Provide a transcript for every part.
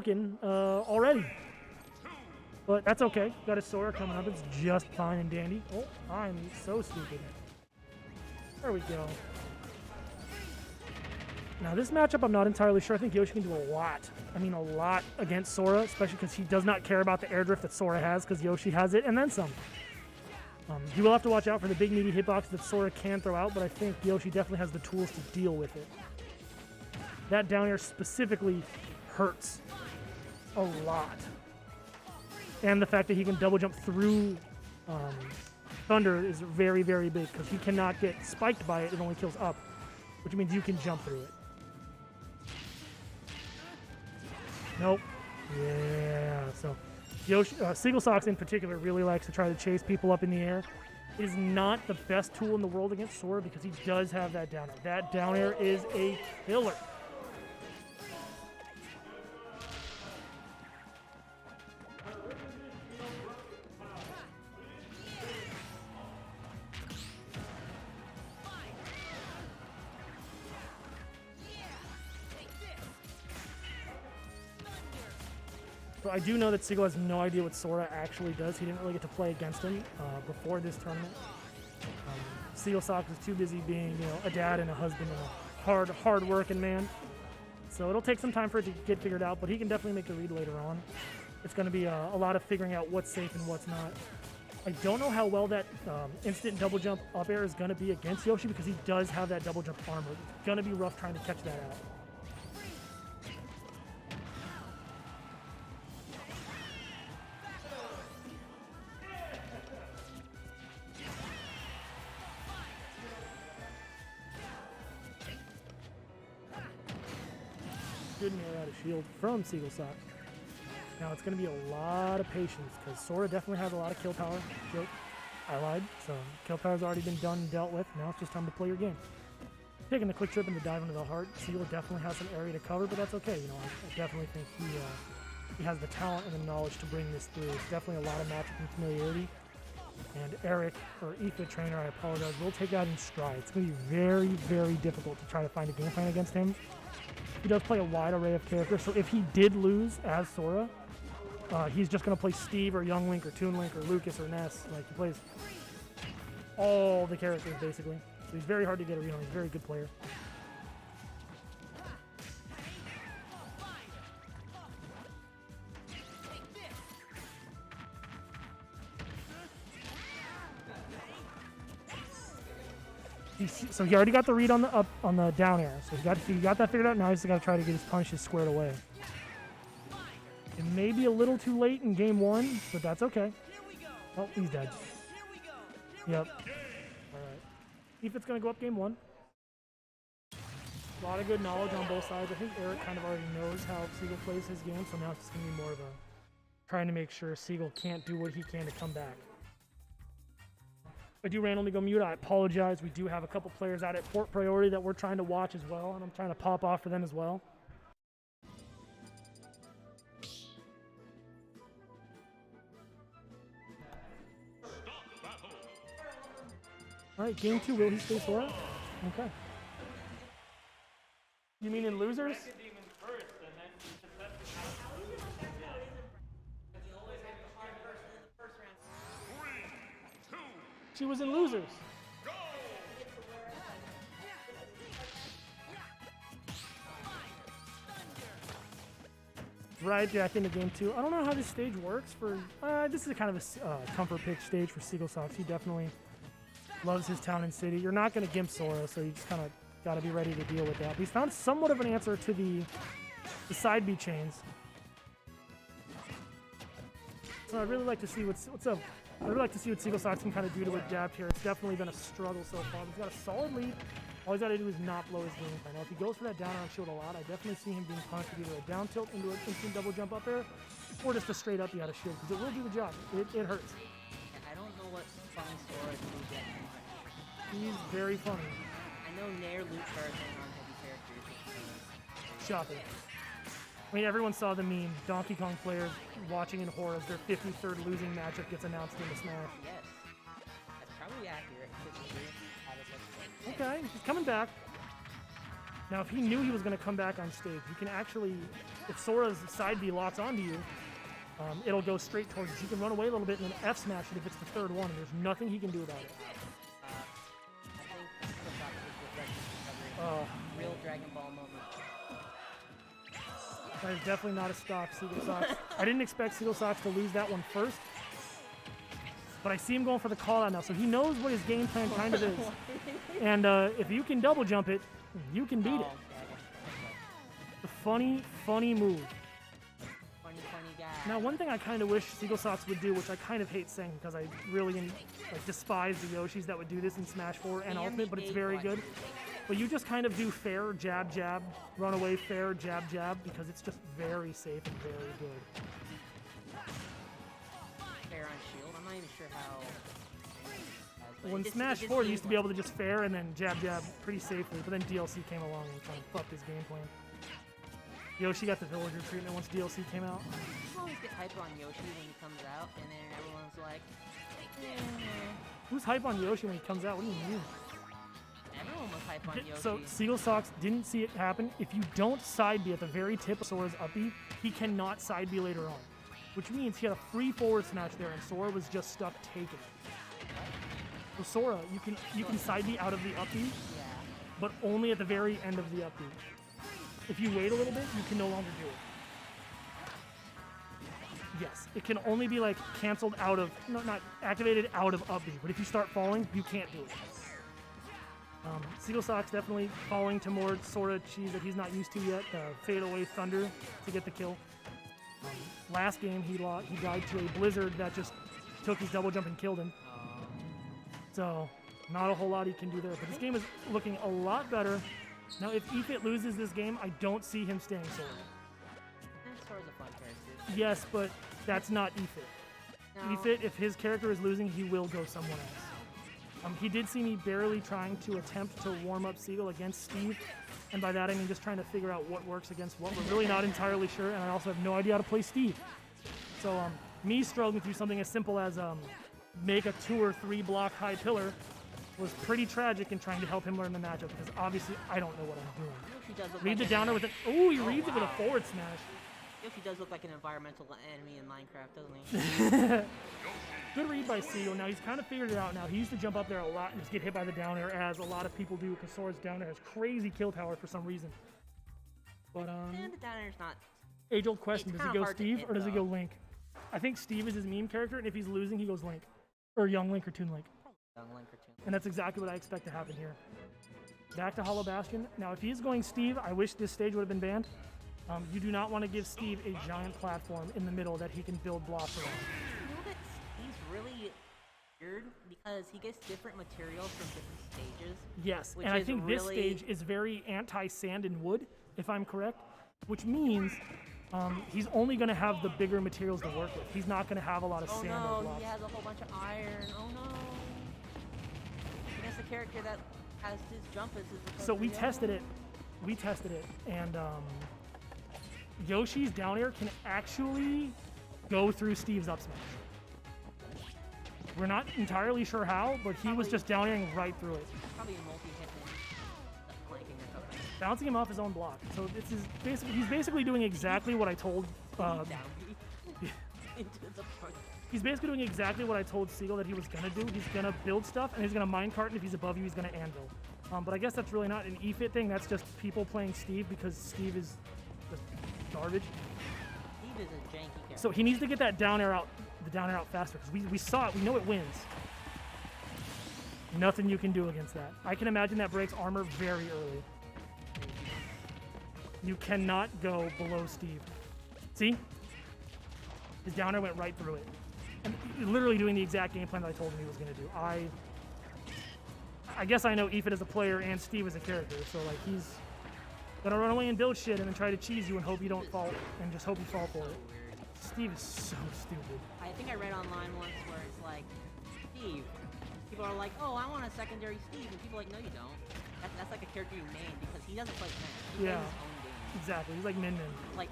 broken already. But that's okay. Got a Sora coming up. It's just fine and dandy. Oh, I'm so stupid. There we go. Now this matchup, I'm not entirely sure. I think Yoshi can do a lot. I mean, a lot against Sora, especially because he does not care about the air drift that Sora has, because Yoshi has it, and then some. You will have to watch out for the big meaty hitbox that Sora can throw out, but I think Yoshi definitely has the tools to deal with it. That down air specifically hurts a lot. And the fact that he can double jump through Thunder is very, very big, because he cannot get spiked by it. It only kills up, which means you can jump through it. Nope. Yeah. So Yoshi, SeagullSox in particular really likes to try to chase people up in the air. It is not the best tool in the world against Sora because he does have that down air. That down air is a killer. So I do know that Seagull has no idea what Sora actually does. He didn't really get to play against him before this tournament. SeagullSox is too busy being, a dad and a husband and a hard-working man. So it'll take some time for it to get figured out, but he can definitely make the read later on. It's going to be a lot of figuring out what's safe and what's not. I don't know how well that instant double jump up air is going to be against Yoshi because he does have that double jump armor. It's going to be rough trying to catch that out. Good mirror out of shield from SeagullSox. Now it's going to be a lot of patience because Sora definitely has a lot of kill power. Joke. I lied. So kill power's already been done and dealt with. Now it's just time to play your game. Taking the quick trip and the dive into the heart. Seagull definitely has some area to cover, but that's okay. I definitely think he has the talent and the knowledge to bring this through. It's definitely a lot of matchup and familiarity. And Eric, or EFitTrainr, I apologize, will take that in stride. It's going to be very, very difficult to try to find a game plan against him. He does play a wide array of characters, so if he did lose as Sora, he's just going to play Steve or Young Link or Toon Link or Lucas or Ness. Like, he plays all the characters, basically. So he's very hard to get a read on. He's a very good player. So he already got the read on the down air. So he got that figured out. Now he's got to try to get his punishes squared away. It may be a little too late in game one, but that's okay. Oh, he's dead. Yep. All right. EFit's going to go up game one. A lot of good knowledge on both sides. I think Eric kind of already knows how Seagull plays his game, so now it's just going to be more of a trying to make sure Seagull can't do what he can to come back. I do randomly go mute. I apologize. We do have a couple players out at port priority that we're trying to watch as well, and I'm trying to pop off for them as well. All right, game two. Will he stay Sora? Okay. You mean in losers? She was in losers. Right back into game two. I don't know how this stage works for. This is kind of a comfort pitch stage for SeagullSox. He definitely loves his town and city. You're not going to gimp Sora, so you just kind of got to be ready to deal with that. But he's found somewhat of an answer to the side B chains. So I'd really like to see what's up. I'd really like to see what SeagullSox can kind of do to adapt here. It's definitely been a struggle so far. He's got a solid lead. All he's got to do is not blow his game plan. Now, if he goes for that down air shield a lot, I definitely see him being punished with either a down tilt into an instant double jump up air, or just a straight up out of shield, because it will do the job. It hurts. I don't know what fun Sora can get. He's very funny. I know Nair loot charging on heavy characters. Shopping. I mean, everyone saw the meme. Donkey Kong players watching in horror as their 53rd losing matchup gets announced in the Smash. Yes. That's probably accurate. Okay, he's coming back. Now, if he knew he was going to come back on stage, you can actually, if Sora's side B locks onto you, it'll go straight towards you. So you can run away a little bit and then F smash it if it's the third one, and there's nothing he can do about it. I think SeagullSox is recovering. Real Dragon Ball moment. That is definitely not a stock, SeagullSox. I didn't expect SeagullSox to lose that one first, but I see him going for the call out now, so he knows what his game plan kind of is. And if you can double jump it, you can beat it. The funny, funny move. Funny guy. Now, one thing I kind of wish SeagullSox would do, which I kind of hate saying because I really despise the Yoshis that would do this in Smash 4 and Ultimate, but it's very good. But you just kind of do fair, jab, jab, run away, fair, jab, jab, because it's just very safe and very good. Fair on shield. I'm not even sure how. Well, in Smash 4, you used to be able to just fair and then jab, jab pretty safely, but then DLC came along and kind of fucked his game plan. Yoshi got the villager treatment once DLC came out. People always get hype on Yoshi when he comes out, and then everyone's like, Who's hype on Yoshi when he comes out? What do you mean? everyone was hype on Yoshi. So SeagullSox didn't see it happen. If you don't side B at the very tip of Sora's up B, he cannot side B later on. Which means he had a free forward smash there, and Sora was just stuck taking it. So Sora, you can side B out of the up B, Yeah. but only at the very end of the up B. If you wait a little bit, you can no longer do it. Yes, it can only be like canceled out of, not activated out of up B, but if you start falling, you can't do it. SeagullSox definitely falling to more Sora cheese that he's not used to yet, fade away Thunder to get the kill. Last game, he died to a Blizzard that just took his double jump and killed him. So, not a whole lot he can do there. But this game is looking a lot better. Now, if EFit loses this game, I don't see him staying Sora. Sora's a fun character. Yes, but that's not EFit. No. EFit, if his character is losing, he will go someone else. He did see me barely trying to attempt to warm up Seagull against Steve. And by that, I mean just trying to figure out what works against what. We're really not entirely sure, and I also have no idea how to play Steve. So, me struggling through something as simple as make a 2 or 3 block high pillar was pretty tragic in trying to help him learn the matchup, because obviously I don't know what I'm doing. Yoshi does look Read like the downer with it. Oh, he reads it with a wow. forward smash. Yoshi does look like an environmental enemy in Minecraft, doesn't he? Good read by Seagull. Now he's kind of figured it out now. He used to jump up there a lot and just get hit by the down air, as a lot of people do, because Sora's down air has crazy kill power for some reason. But And the down air's not. age-old question, It's does he kinda go hard to Steve hit, or does he though. go Link? I think Steve is his meme character, and if he's losing, he goes Link. Or Young Link or Toon Link. Young Link or two. And that's exactly what I expect to happen here. Back to Hollow Bastion. Now, if he's going Steve, I wish this stage would have been banned. You do not want to give Steve a giant platform in the middle that he can build blocks around. You know that he's really weird because he gets different materials from different stages. Yes, Which and I is think this really- stage is very anti-sand and wood, if I'm correct, which means he's only going to have the bigger materials to work with. He's not going to have a lot of Oh sand or no, blocks. he has a whole bunch of iron. Oh no. Against the character that has his jump as his. So we tested it. We tested it, and Yoshi's down air can actually go through Steve's up smash. We're not entirely sure how, but he was just down airing right through it, Probably a multi-hit and flanking or something. bouncing him off his own block. So this is he's basically doing exactly what I told. Down into the front. He's basically doing exactly what I told Seagull that he was gonna do. He's gonna build stuff, and he's gonna minecart, and if he's above you, he's gonna anvil. But I guess that's really not an EFit thing. That's just people playing Steve because Steve is just garbage. Steve is a janky character. So he needs to get that down air out, the down air out faster, because we saw it. We know it wins. Nothing you can do against that. I can imagine that breaks armor very early. You cannot go below Steve. See? His down air went right through it. And literally doing the exact game plan that I told him he was going to do. I guess I know EFit as a player and Steve as a character, so like he's gonna run away and build shit and then try to cheese you and hope you don't fall, and just hope you fall for it. Weird. Steve is so stupid. I think I read online once where it's like, Steve. People are like, oh, I want a secondary Steve, and people are like, no, you don't. That's like a character you main because he doesn't play Smash. He Yeah. plays his own game. Exactly, he's like Min Min.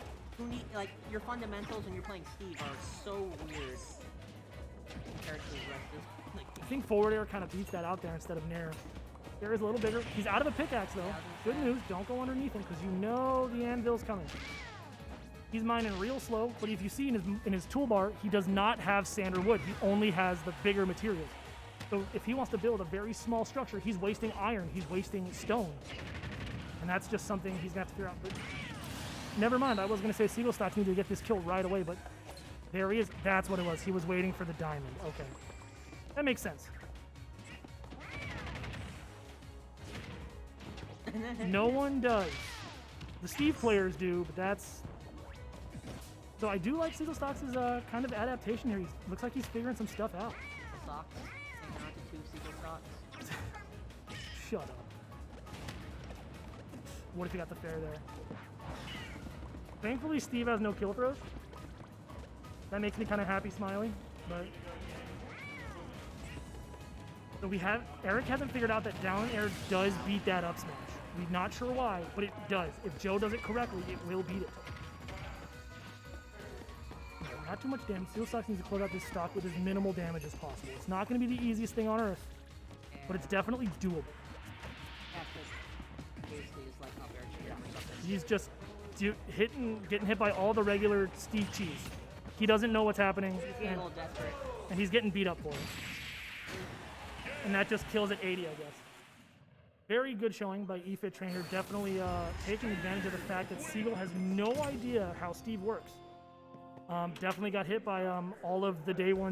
Like, your fundamentals when you're playing Steve are so weird. Compared to the rest of like, I think forward air kind of beats that out there instead of nair. There is a little bigger. He's out of a pickaxe, though. Good news. Don't go underneath him, because you know the anvil's coming. He's mining real slow, but if you see in his toolbar, he does not have sand or wood. He only has the bigger materials. So if he wants to build a very small structure, he's wasting iron. He's wasting stone. And that's just something he's going to have to figure out. But never mind. I was going to say SeagullSox needed to get this kill right away, but there he is. That's what it was. He was waiting for the diamond. Okay. That makes sense. No one does. The Steve players do, but that's... So I do like SeagullSox's kind of adaptation here. He looks like he's figuring some stuff out. Socks. Hanging on to 2 SeagullSox. Shut up. What if he got the fair there? Thankfully, Steve has no kill throws. That makes me kind of happy, smiley. But so Eric hasn't figured out that down air does beat that up smash. We're not sure why, but it does. If Joe does it correctly, it will beat it. Not too much damage. SeagullSox needs to close out this stock with as minimal damage as possible. It's not going to be the easiest thing on earth, but it's definitely doable. Basically is like up air cheater or something. He's just getting hit by all the regular Steve cheese. He doesn't know what's happening, He's getting a little desperate. and he's getting beat up for it. And that just kills at 80, I guess. Very good showing by EFitTrainr. Definitely taking advantage of the fact that Seagull has no idea how Steve works. Definitely got hit by all of the day one